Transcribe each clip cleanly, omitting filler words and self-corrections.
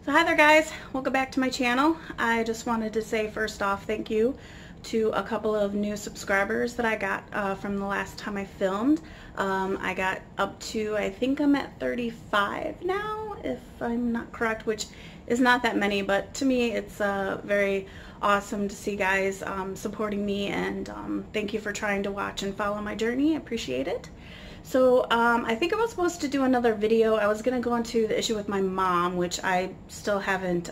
So hi there guys, welcome back to my channel. I just wanted to say first off thank you to a couple of new subscribers that I got from the last time I filmed. I got up to, I think I'm at 35 now, if I'm not correct, which is not that many, but to me it's very awesome to see guys supporting me, and thank you for trying to watch and follow my journey. I appreciate it. So I think I was supposed to do another video. I was going to go into the issue with my mom, which I still haven't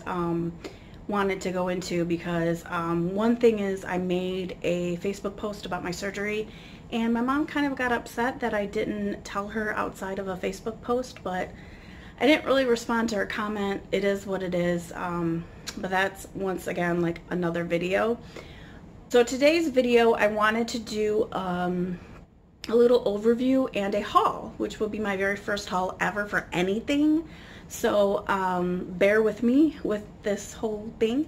wanted to go into because one thing is I made a Facebook post about my surgery, and my mom kind of got upset that I didn't tell her outside of a Facebook post, but I didn't really respond to her comment. It is what it is, but that's once again like another video. So today's video I wanted to do a little overview and a haul, which will be my very first haul ever for anything. So bear with me with this whole thing.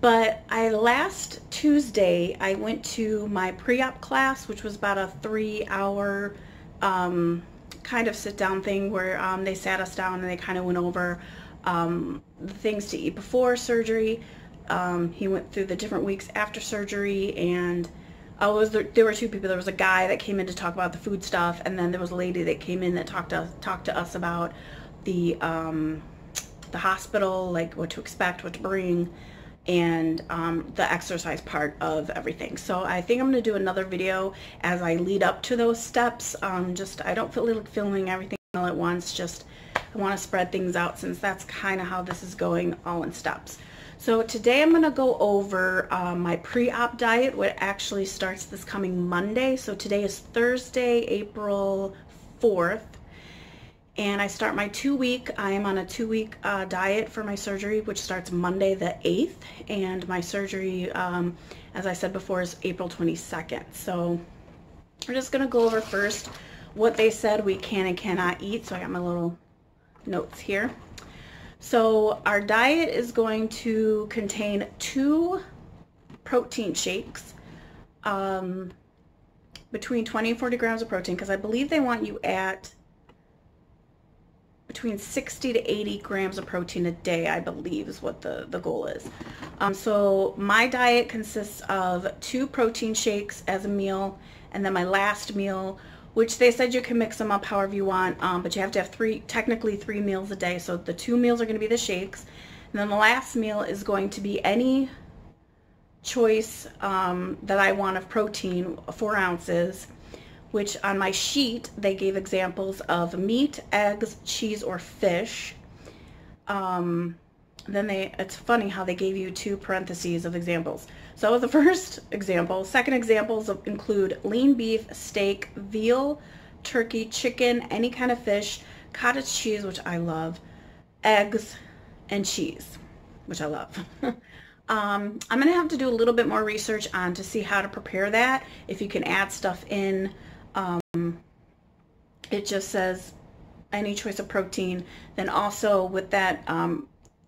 But last Tuesday I went to my pre-op class, which was about a 3-hour kind of sit-down thing where they sat us down and they kind of went over the things to eat before surgery. He went through the different weeks after surgery, and there were two people. There was a guy that came in to talk about the food stuff, and then there was a lady that came in that talked to us about the hospital, like what to expect, what to bring, and the exercise part of everything. So I think I'm going to do another video as I lead up to those steps. I don't feel like filming everything all at once. Just I want to spread things out since that's kind of how this is going, all in steps. So today I'm going to go over my pre-op diet, which actually starts this coming Monday. So today is Thursday, April 4th, and I start my 2-week. I am on a 2-week diet for my surgery, which starts Monday the 8th, and my surgery, as I said before, is April 22nd. So we're just going to go over first what they said we can and cannot eat. So I got my little notes here. So our diet is going to contain 2 protein shakes, between 20 and 40 grams of protein, because I believe they want you at between 60 to 80 grams of protein a day, I believe is what the goal is. So my diet consists of 2 protein shakes as a meal, and then my last meal, which they said you can mix them up however you want, but you have to have technically 3 meals a day. So the 2 meals are going to be the shakes, and then the last meal is going to be any choice that I want of protein, 4 ounces, which on my sheet they gave examples of meat, eggs, cheese, or fish. It's funny how they gave you 2 parentheses of examples. So the first example, second examples include lean beef, steak, veal, turkey, chicken, any kind of fish, cottage cheese, which I love, eggs, and cheese, which I love. I'm going to have to do a little bit more research on to see how to prepare that, if you can add stuff in. It just says any choice of protein. Then also with that,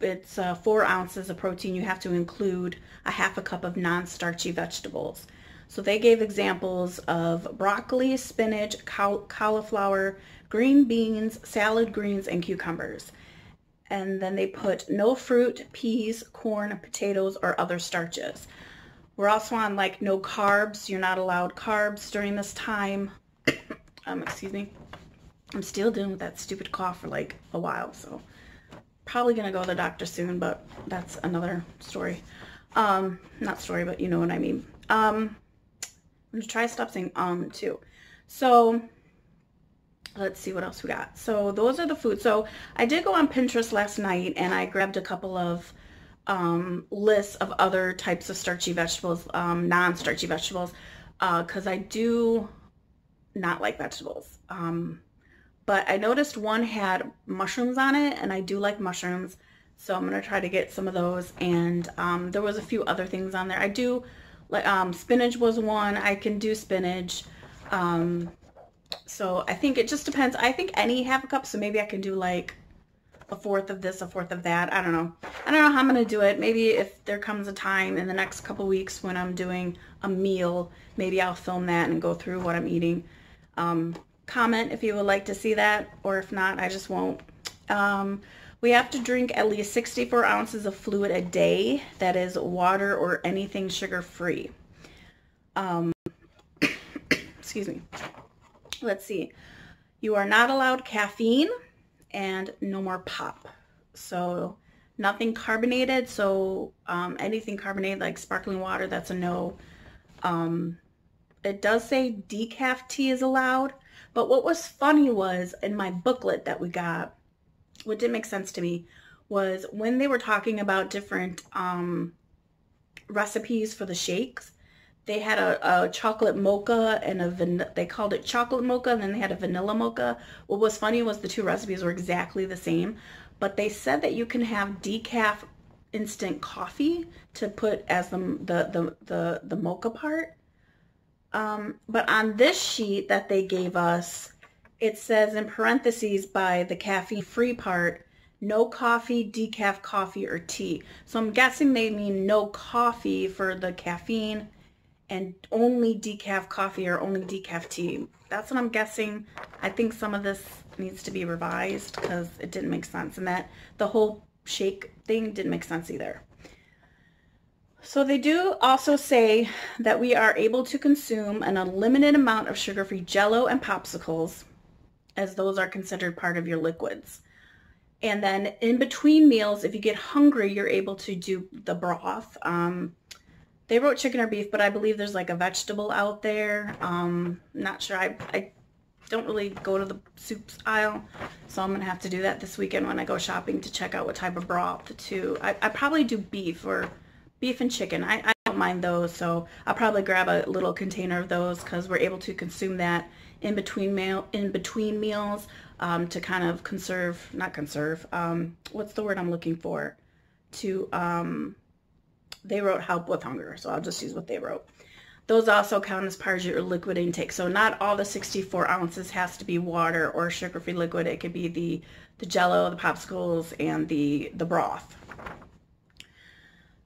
it's 4 ounces of protein. You have to include a half a cup of non-starchy vegetables. So they gave examples of broccoli, spinach, cauliflower, green beans, salad greens, and cucumbers. And then they put no fruit, peas, corn, potatoes, or other starches. We're also on like no carbs. You're not allowed carbs during this time. Excuse me. I'm still dealing with that stupid cough for like a while, so probably gonna go to the doctor soon, but that's another story. Not story, but you know what I mean. I'm gonna try to stop saying too. So let's see what else we got. So those are the foods. So I did go on Pinterest last night and I grabbed a couple of lists of other types of starchy vegetables, non-starchy vegetables, because I do not like vegetables. But I noticed one had mushrooms on it, and I do like mushrooms, so I'm going to try to get some of those. And there was a few other things on there. I do like spinach was one. I can do spinach. So I think it just depends. I think any half a cup, so maybe I can do like a 1/4 of this, a 1/4 of that. I don't know. I don't know how I'm going to do it. Maybe if there comes a time in the next couple weeks when I'm doing a meal, maybe I'll film that and go through what I'm eating. Comment if you would like to see that, or if not, I just won't. We have to drink at least 64 ounces of fluid a day, that is water or anything sugar-free. Excuse me. Let's see. You are not allowed caffeine and no more pop. So nothing carbonated. So anything carbonated like sparkling water, that's a no. It does say decaf tea is allowed. But what was funny was in my booklet that we got, what didn't make sense to me was when they were talking about different recipes for the shakes, they had a chocolate mocha and they called it chocolate mocha, and then they had a vanilla mocha. What was funny was the two recipes were exactly the same, but they said that you can have decaf instant coffee to put as the mocha part. But on this sheet that they gave us, it says in parentheses by the caffeine-free part, no coffee, decaf coffee, or tea. So I'm guessing they mean no coffee for the caffeine and only decaf coffee or only decaf tea. That's what I'm guessing. I think some of this needs to be revised because it didn't make sense, and that the whole shake thing didn't make sense either. So they do also say that we are able to consume an unlimited amount of sugar-free Jell-O and popsicles, as those are considered part of your liquids. And then in between meals, if you get hungry, you're able to do the broth. They wrote chicken or beef, but I believe there's like a vegetable out there. Not sure. I don't really go to the soups aisle, so I'm gonna have to do that this weekend when I go shopping to check out what type of broth to. I probably do beef or beef and chicken. I don't mind those, so I'll probably grab a little container of those because we're able to consume that in between meals to kind of what's the word I'm looking for? They wrote help with hunger, so I'll just use what they wrote. Those also count as part of your liquid intake. So not all the 64 ounces has to be water or sugar-free liquid. It could be the Jell-O, the popsicles, and the broth.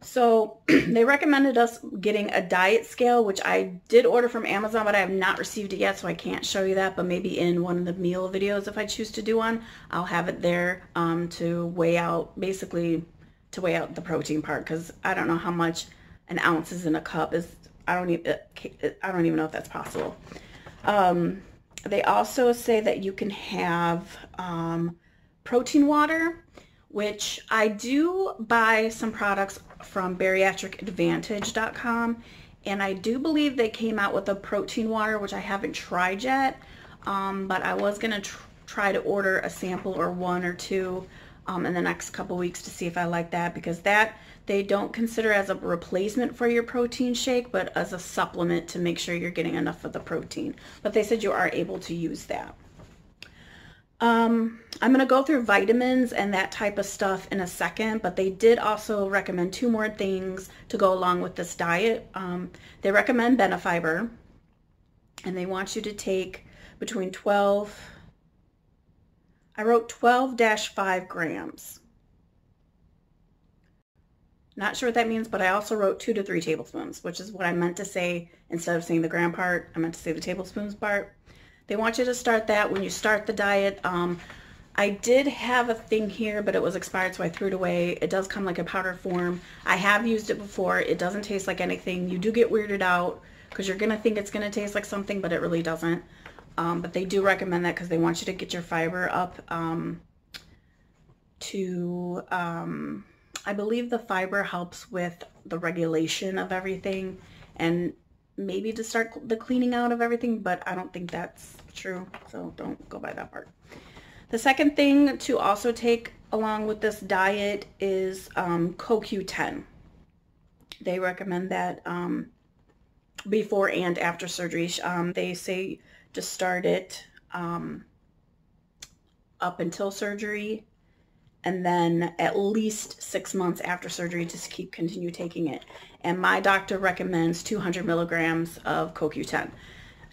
So they recommended us getting a diet scale, which I did order from Amazon, but I have not received it yet, so I can't show you that. But maybe in one of the meal videos, if I choose to do one, I'll have it there to weigh out, basically to weigh out the protein part, because I don't know how much an ounce is in a cup. I don't even know if that's possible. They also say that you can have protein water, which I do buy some products from bariatricadvantage.com, and I do believe they came out with a protein water, which I haven't tried yet, but I was going to try to order a sample or one or two in the next couple weeks to see if I like that, because that they don't consider as a replacement for your protein shake, but as a supplement to make sure you're getting enough of the protein. But they said you are able to use that. I'm going to go through vitamins and that type of stuff in a second, but they did also recommend two more things to go along with this diet. They recommend Benefiber, and they want you to take between 12, I wrote 12-5 grams. Not sure what that means, but I also wrote 2 to 3 tablespoons, which is what I meant to say. Instead of saying the gram part, I meant to say the tablespoons part. They want you to start that when you start the diet. I did have a thing here, but it was expired, so I threw it away. It does come like a powder form. I have used it before. It doesn't taste like anything. You do get weirded out because you're going to think it's going to taste like something, but it really doesn't. But they do recommend that because they want you to get your fiber up I believe the fiber helps with the regulation of everything and maybe to start the cleaning out of everything, but I don't think that's true, so don't go by that part. The second thing to also take along with this diet is CoQ10. They recommend that before and after surgery. They say to start it up until surgery, and then at least 6 months after surgery to continue taking it. And my doctor recommends 200 milligrams of CoQ10.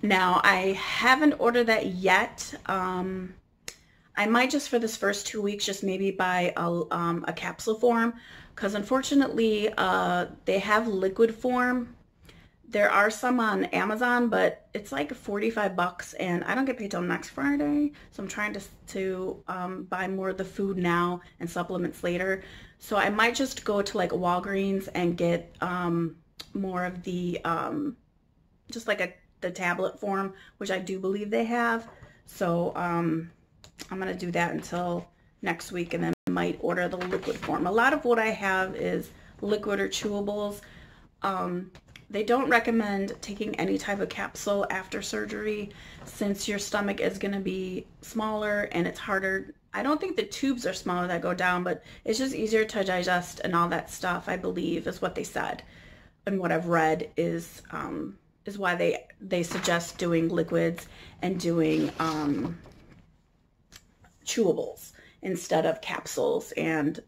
Now, I haven't ordered that yet. I might just for this first 2 weeks just maybe buy a capsule form, because unfortunately they have liquid form There are some on Amazon, but it's like 45 bucks and I don't get paid till next Friday. So I'm trying to buy more of the food now and supplements later. So I might just go to like Walgreens and get more of the, just like the tablet form, which I do believe they have. So I'm going to do that until next week and then I might order the liquid form. A lot of what I have is liquid or chewables. They don't recommend taking any type of capsule after surgery since your stomach is going to be smaller and it's harder. I don't think the tubes are smaller that go down, but it's just easier to digest and all that stuff, I believe, is what they said. And what I've read is why they suggest doing liquids and doing chewables instead of capsules and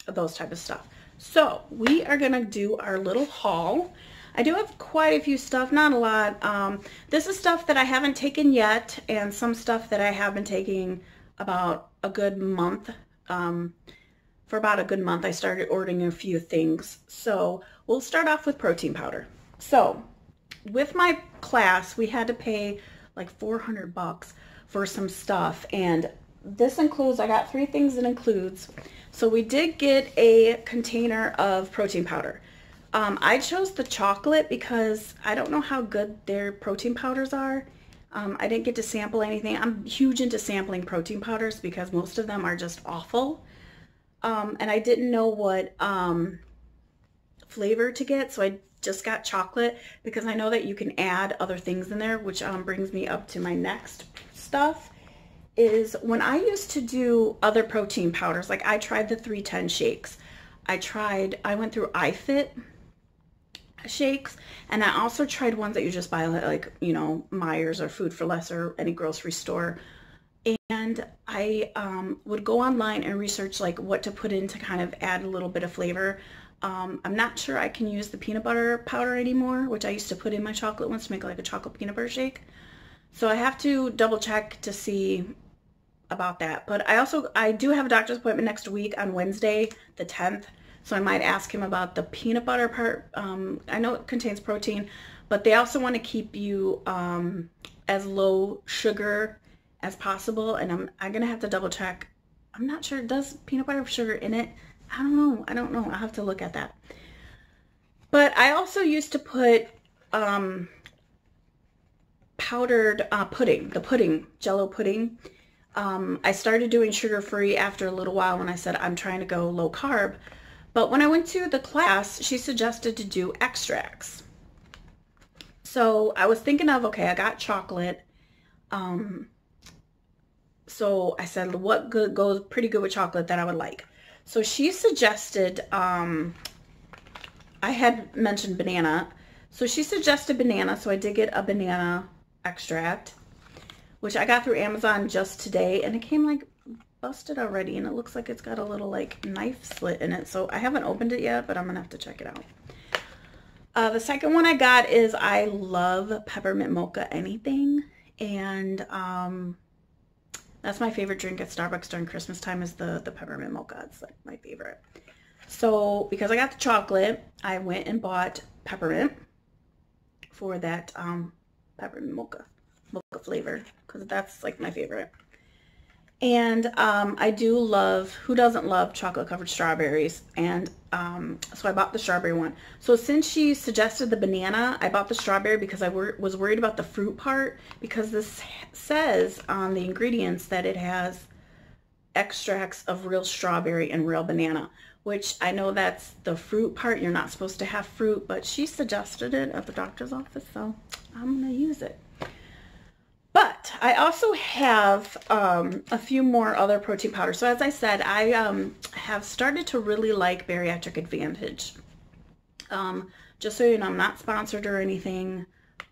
those type of stuff. So we are gonna do our little haul. I do have quite a few stuff, not a lot. This is stuff that I haven't taken yet and some stuff that I have been taking about a good month. For about a good month I started ordering a few things. So we'll start off with protein powder. So with my class we had to pay like 400 bucks for some stuff, and this includes, I got 3 things it includes. So we did get a container of protein powder. I chose the chocolate because I don't know how good their protein powders are. I didn't get to sample anything. I'm huge into sampling protein powders because most of them are just awful. And I didn't know what flavor to get, so I just got chocolate because I know that you can add other things in there, which brings me up to my next stuff. Is when I used to do other protein powders, like I tried the 310 shakes. I went through iFit shakes, and I also tried ones that you just buy like, you know, Myers or Food for Less or any grocery store. And I would go online and research like what to put in to kind of add a little bit of flavor. I'm not sure I can use the peanut butter powder anymore, which I used to put in my chocolate ones to make like a chocolate peanut butter shake. So I have to double check to see about that. But I do have a doctor's appointment next week on Wednesday the 10th, so I might ask him about the peanut butter part. I know it contains protein, but they also want to keep you as low sugar as possible, and I'm gonna have to double check. I'm not sure, does peanut butter have sugar in it? I don't know, I'll have to look at that. But I also used to put powdered pudding, the pudding, Jello pudding. I started doing sugar-free after a little while when I said I'm trying to go low carb. But when I went to the class, she suggested to do extracts. So I was thinking of, okay, I got chocolate. So I said, what goes pretty good with chocolate that I would like? So she suggested, I had mentioned banana. So she suggested banana, so I did get a banana extract, which I got through Amazon just today, and it came like busted already, and it looks like it's got a little like knife slit in it. So I haven't opened it yet, but I'm gonna have to check it out. The second one I got is, I love peppermint mocha anything, and that's my favorite drink at Starbucks during Christmas time, is the peppermint mocha. It's like my favorite. So because I got the chocolate, I went and bought peppermint for that peppermint mocha flavor, because that's like my favorite. And I do love, who doesn't love chocolate covered strawberries? And so I bought the strawberry one. So since she suggested the banana, I bought the strawberry because I was worried about the fruit part, because this says on the ingredients that it has extracts of real strawberry and real banana, which I know that's the fruit part. You're not supposed to have fruit, but she suggested it at the doctor's office, so I'm gonna use it. But I also have a few more other protein powders. So as I said, I have started to really like Bariatric Advantage. Just so you know, I'm not sponsored or anything.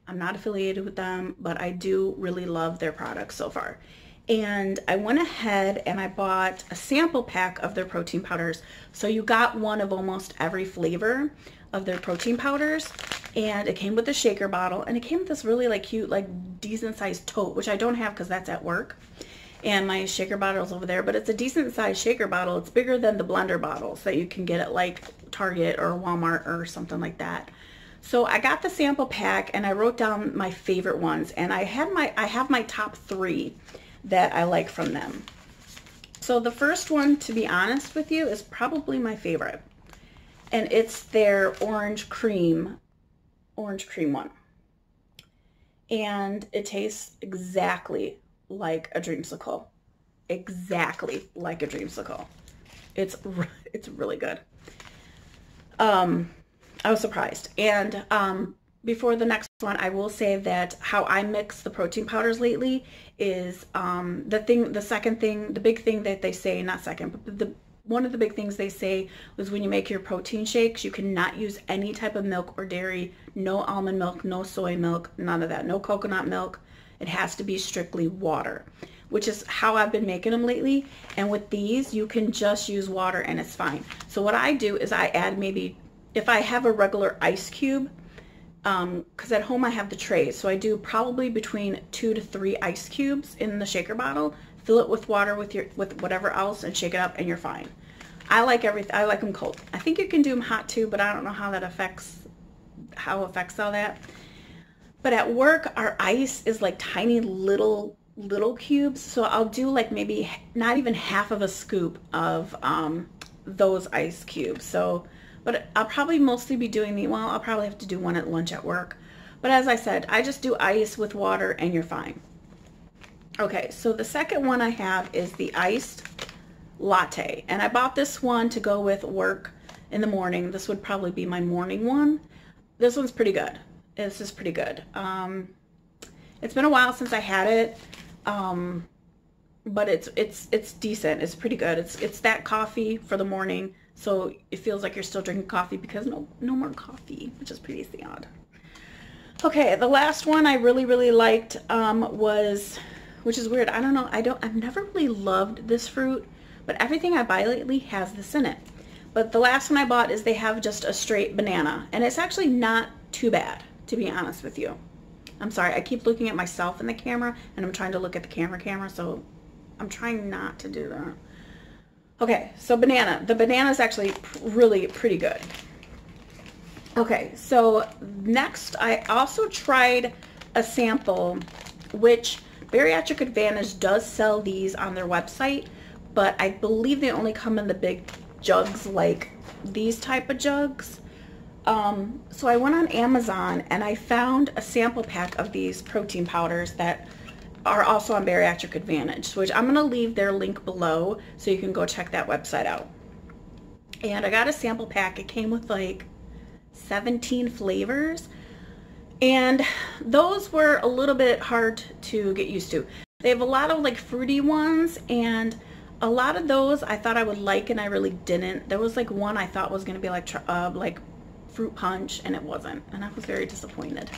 I'm not affiliated with them, but I do really love their products so far. And I went ahead and I bought a sample pack of their protein powders. So you got one of almost every flavor of their protein powders. And it came with a shaker bottle, and it came with this really like cute, like decent sized tote, which I don't have because that's at work. And my shaker bottle is over there, but it's a decent sized shaker bottle. It's bigger than the blender bottles that you can get at like Target or Walmart or something like that. So I got the sample pack and I wrote down my favorite ones, and I have my top 3 that I like from them. So the first one, to be honest with you, is probably my favorite, and it's their orange cream one. And it tastes exactly like a dreamsicle. Exactly like a dreamsicle. It's really good. I was surprised. And before the next one, I will say that how I mix the protein powders lately is the big thing that they say, not second, but one of the big things they say was when you make your protein shakes, you cannot use any type of milk or dairy, no almond milk, no soy milk, none of that, no coconut milk. It has to be strictly water, which is how I've been making them lately. And with these, you can just use water and it's fine. So what I do is I add maybe, if I have a regular ice cube, because at home I have the trays, so I do probably between 2 to 3 ice cubes in the shaker bottle, fill it with water with whatever else, and shake it up, and you're fine. I like them cold. I think you can do them hot too, but I don't know how that affects all that. But at work, our ice is like tiny little cubes, so I'll do like maybe not even half of a scoop of those ice cubes. So, but I'll probably mostly be doing I'll probably have to do one at lunch at work. But as I said, I just do ice with water and you're fine. Okay, so the second one I have is the iced latte. And I bought this one to go with work in the morning. This would probably be my morning one. This one's pretty good. This is pretty good. It's been a while since I had it, but it's decent. It's pretty good. It's that coffee for the morning, so it feels like you're still drinking coffee because no more coffee, which is pretty sad. Okay, the last one I really liked was, which is weird. I don't know. I've never really loved this fruit, but everything I buy lately has this in it. But the last one I bought is they have just a straight banana, and it's actually not too bad, to be honest with you. I'm sorry, I keep looking at myself in the camera, and I'm trying to look at the camera, so I'm trying not to do that. Okay, so the banana is actually really pretty good. Okay, so next I also tried a sample, which Bariatric Advantage does sell these on their website, but I believe they only come in the big jugs, like these type of jugs. So I went on Amazon and I found a sample pack of these protein powders that are also on Bariatric Advantage, which I'm going to leave their link below so you can go check that website out. And I got a sample pack. It came with like 17 flavors, and those were a little bit hard to get used to. They have a lot of like fruity ones, and a lot of those I thought I would like and I really didn't. There was like one I thought was going to be like fruit punch, and it wasn't, and I was very disappointed.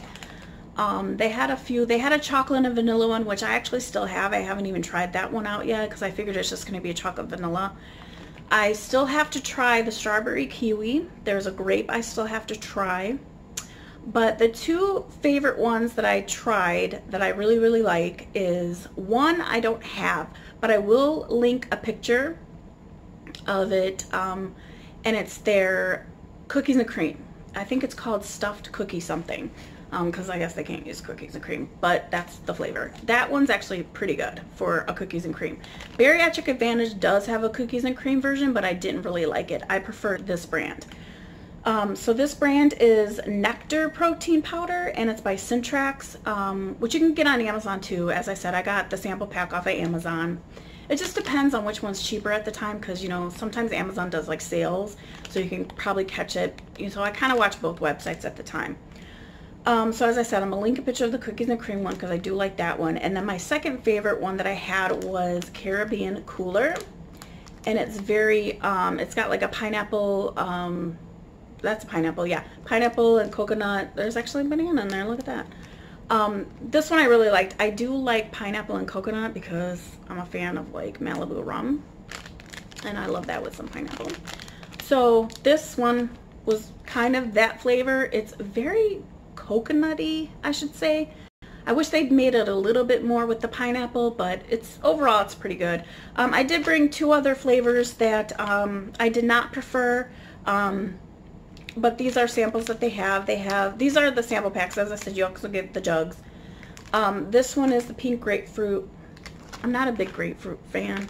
They had a few. They had a chocolate and vanilla one, which I actually still have. I haven't even tried that one out yet because I figured it's just going to be a chocolate vanilla. I still have to try the strawberry kiwi. There's a grape I still have to try. But the 2 favorite ones that I tried that I really like is one I don't have, but I will link a picture of it, and it's their cookies and cream. I think it's called stuffed cookie something, because I guess they can't use cookies and cream, but that's the flavor. That one's actually pretty good for a cookies and cream. Bariatric Advantage does have a cookies and cream version, but I didn't really like it. I prefer this brand. So this brand is Nectar Protein Powder, and it's by Syntrax, which you can get on Amazon too. As I said, I got the sample pack off of Amazon. It just depends on which one's cheaper at the time, because, you know, sometimes Amazon does like sales, so you can probably catch it. So I kind of watch both websites at the time. So as I said, I'm going to link a picture of the cookies and cream one because I do like that one. And then my second favorite one that I had was Caribbean Cooler. And it's very, it's got like a pineapple, that's a pineapple, yeah. Pineapple and coconut. There's actually a banana in there, look at that. This one I really liked. I do like pineapple and coconut because I'm a fan of like Malibu rum. And I love that with some pineapple. So this one was kind of that flavor. It's very coconutty, I should say. I wish they'd made it a little bit more with the pineapple, but overall it's pretty good. I did bring 2 other flavors that I did not prefer. but these are samples that they have. These are the sample packs. As I said, you also get the jugs. This one is the pink grapefruit. I'm not a big grapefruit fan.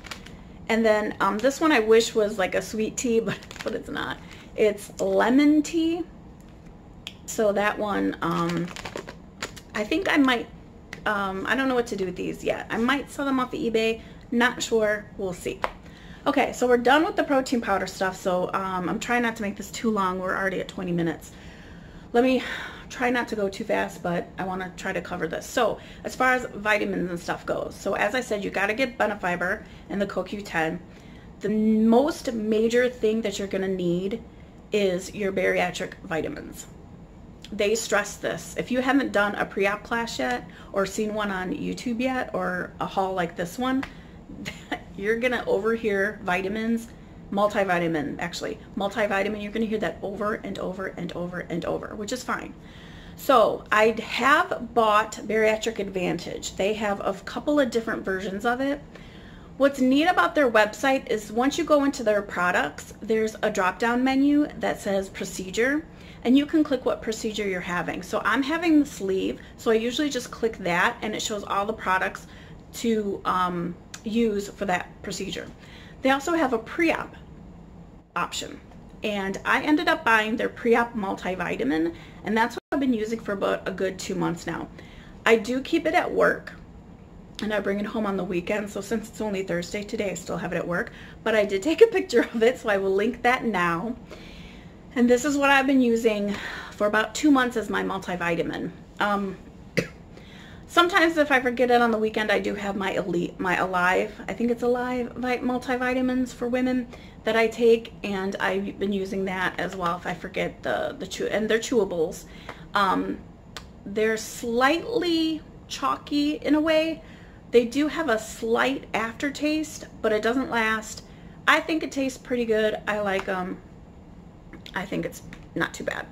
And then this one I wish was like a sweet tea, but it's not. It's lemon tea. So that one, I think I might, I don't know what to do with these yet. I might sell them off of eBay. Not sure. We'll see. Okay, so we're done with the protein powder stuff. So I'm trying not to make this too long. We're already at 20 minutes. Let me try not to go too fast, but I want to try to cover this. So as far as vitamins and stuff goes, so as I said, you got to get Benefiber and the CoQ10. The most major thing that you're going to need is your bariatric vitamins. They stress this. If you haven't done a pre-op class yet or seen one on YouTube yet or a haul like this one, you're going to overhear vitamins. Multivitamin, actually. Multivitamin, you're going to hear that over and over and over and over, which is fine. So I have bought Bariatric Advantage. They have a couple of different versions of it. What's neat about their website is once you go into their products, there's a drop-down menu that says procedure, and you can click what procedure you're having. So I'm having the sleeve, so I usually just click that, and it shows all the products to use for that procedure. They also have a pre-op option, and I ended up buying their pre-op multivitamin, and that's what I've been using for about a good 2 months now. I do keep it at work, and I bring it home on the weekend, so since it's only Thursday today, I still have it at work, but I did take a picture of it, so I will link that now. And this is what I've been using for about 2 months as my multivitamin. Sometimes if I forget it on the weekend, I do have my Alive, I think it's Alive multivitamins for women that I take, and I've been using that as well if I forget and they're chewables. They're slightly chalky in a way. They do have a slight aftertaste, but it doesn't last. I think it tastes pretty good. I like them. I think it's not too bad.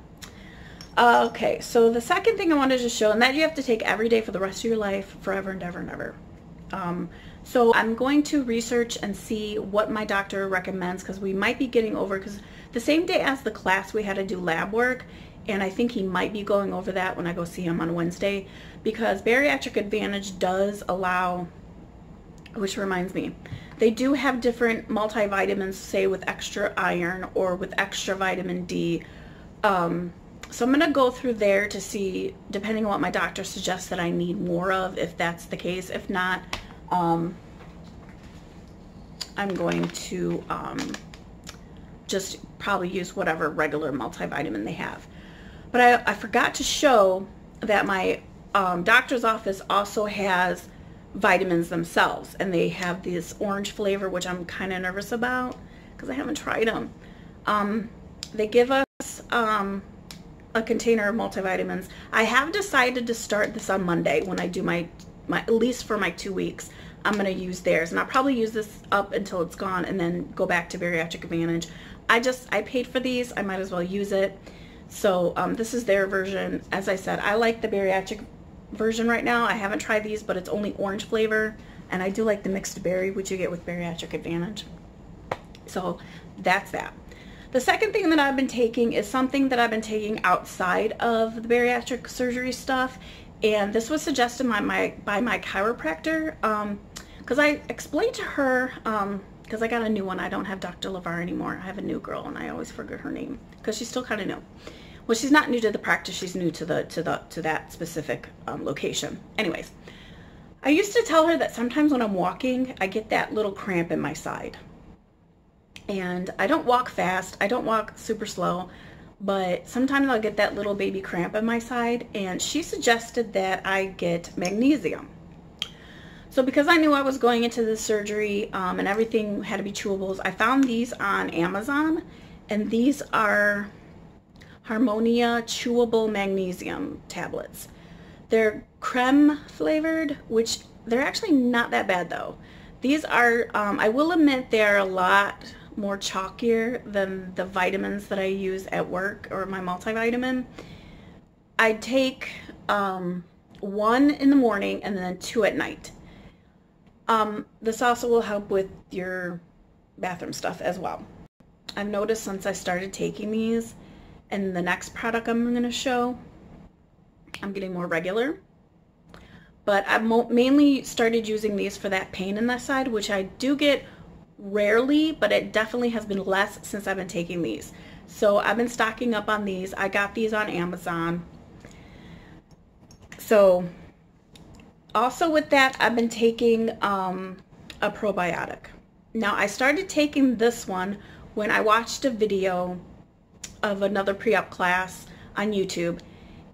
Okay, so the second thing I wanted to show, and that you have to take every day for the rest of your life, forever and ever and ever. So I'm going to research and see what my doctor recommends, because we might be getting over, because the same day as the class we had to do lab work, and I think he might be going over that when I go see him on Wednesday, because Bariatric Advantage does allow, which reminds me, they do have different multivitamins, say with extra iron or with extra vitamin D. So I'm going to go through there to see, depending on what my doctor suggests that I need more of, if that's the case. If not, I'm going to just probably use whatever regular multivitamin they have. But I forgot to show that my doctor's office also has vitamins themselves, and they have this orange flavor, which I'm kind of nervous about because I haven't tried them. They give us a container of multivitamins. I have decided to start this on Monday when I do my at least for my 2 weeks. I'm going to use theirs, and I'll probably use this up until it's gone and then go back to Bariatric Advantage. I paid for these, I might as well use it. So this is their version. As I said, I like the bariatric version right now. I haven't tried these, but it's only orange flavor, and I do like the mixed berry, which you get with Bariatric Advantage. So that's that. The second thing that I've been taking is something that I've been taking outside of the bariatric surgery stuff, and this was suggested by my chiropractor, because I explained to her, because I got a new one. I don't have Dr. LeVar anymore. I have a new girl, and I always forget her name because she's still kind of new. Well, she's not new to the practice. She's new to that specific location. Anyways, I used to tell her that sometimes when I'm walking, I get that little cramp in my side. And I don't walk fast, I don't walk super slow, but sometimes I'll get that little baby cramp in my side, and she suggested that I get magnesium. So because I knew I was going into this surgery and everything had to be chewables, I found these on Amazon, and these are Harmonia chewable magnesium tablets. They're creme flavored, which they're actually not that bad though. These are, I will admit, they are a lot more chalkier than the vitamins that I use at work or my multivitamin. I take 1 in the morning and then 2 at night. This also will help with your bathroom stuff as well. I've noticed since I started taking these, And the next product I'm going to show, I'm getting more regular. But I've mainly started using these for that pain in the side, which I do get rarely, but it definitely has been less since I've been taking these. So I've been stocking up on these. I got these on Amazon. So also with that, I've been taking a probiotic. Now I started taking this one when I watched a video of another pre-op class on YouTube,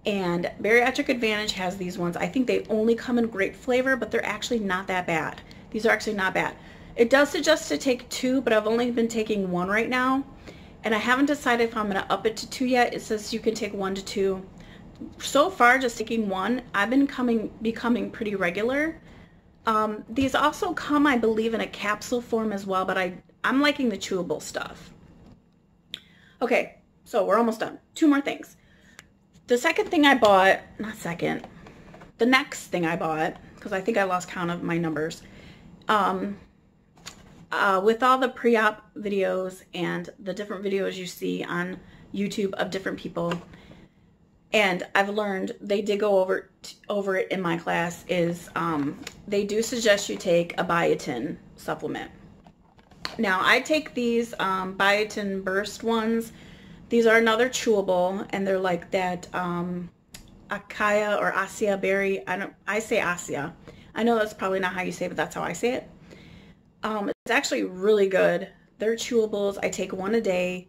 and Bariatric Advantage has these ones. I think they only come in grape flavor, but they're actually not that bad. These are actually not bad. It does suggest to take 2, but I've only been taking 1 right now, and I haven't decided if I'm going to up it to 2 yet. It says you can take 1 to 2. So far, just taking 1, I've been becoming pretty regular. These also come, I believe, in a capsule form as well, but I'm liking the chewable stuff. Okay, so we're almost done. 2 more things. The second thing I bought, the next thing I bought, because I think I lost count of my numbers, with all the pre-op videos and the different videos you see on YouTube of different people, and I've learned, they did go over it in my class, is they do suggest you take a biotin supplement. Now I take these biotin burst ones. These are another chewable, and they're like that acai or acai berry. I say acai. I know that's probably not how you say it, but that's how I say it. It's actually really good. They're chewables. I take 1 a day.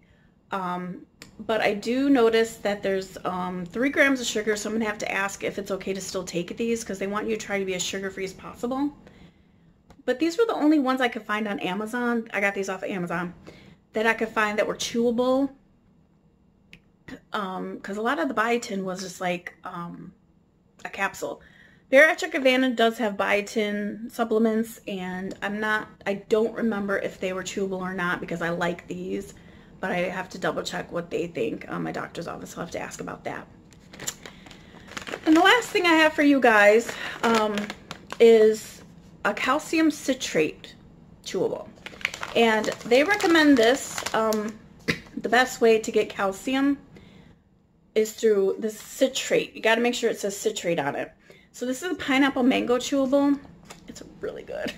But I do notice that there's 3 grams of sugar, so I'm going to have to ask if it's okay to still take these, because they want you to try to be as sugar-free as possible. But these were the only ones I could find on Amazon. I got these off of Amazon, that I could find that were chewable. Because a lot of the biotin was just like a capsule. Bariatric Advantage does have biotin supplements, and I don't remember if they were chewable or not, because I like these, but I have to double check what they think. My doctor's office will have to ask about that. And the last thing I have for you guys is a calcium citrate chewable, and they recommend this. The best way to get calcium is through the citrate. You got to make sure it says citrate on it. So this is a pineapple mango chewable. It's really good.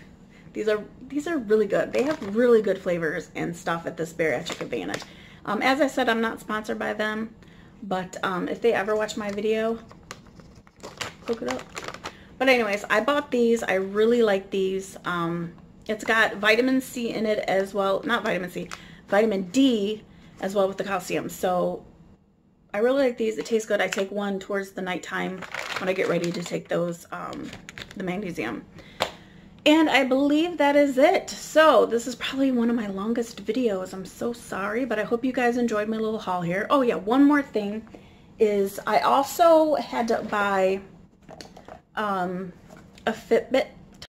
These are really good. They have really good flavors and stuff at this Bariatric Advantage. As I said, I'm not sponsored by them, but if they ever watch my video, hook it up. But anyways, I bought these. I really like these. It's got vitamin C in it as well. Not vitamin C, vitamin D as well with the calcium. So I really like these. It tastes good. I take 1 towards the nighttime when I get ready to take those, the magnesium. And I believe that is it. So this is probably one of my longest videos. I'm so sorry, but I hope you guys enjoyed my little haul here. Oh yeah, one more thing is I also had to buy a Fitbit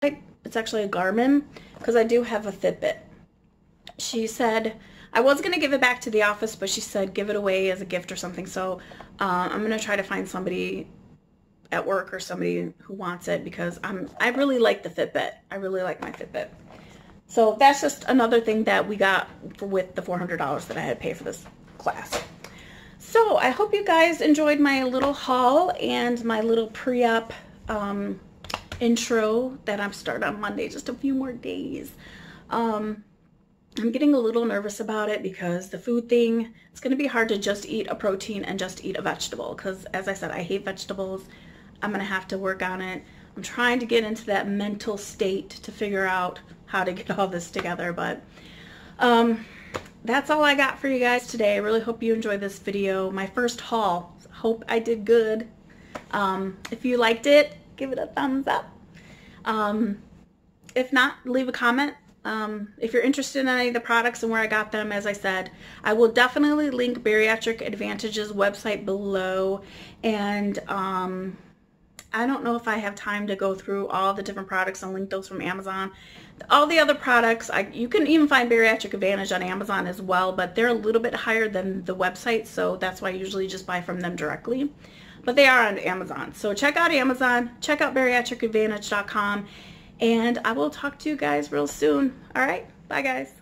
type. It's actually a Garmin, because I do have a Fitbit. She said, I was going to give it back to the office, but she said give it away as a gift or something. So I'm going to try to find somebody at work or somebody who wants it, because I really like the Fitbit. I really like my Fitbit. So that's just another thing that we got with the $400 that I had to pay for this class. So I hope you guys enjoyed my little haul and my little pre-op intro that I'm starting on Monday, just a few more days. I'm getting a little nervous about it, because the food thing, it's going to be hard to just eat a protein and just eat a vegetable, because as I said, I hate vegetables. I'm going to have to work on it. I'm trying to get into that mental state to figure out how to get all this together, but that's all I got for you guys today. I really hope you enjoyed this video. My first haul. Hope I did good. If you liked it, give it a thumbs up. If not, leave a comment. If you're interested in any of the products and where I got them, as I said, I will definitely link Bariatric Advantage's website below, and I don't know if I have time to go through all the different products and link those from Amazon. All the other products, you can even find Bariatric Advantage on Amazon as well, but they're a little bit higher than the website, so that's why I usually just buy from them directly. But they are on Amazon. So check out Amazon, check out bariatricadvantage.com, and I will talk to you guys real soon. All right, bye guys.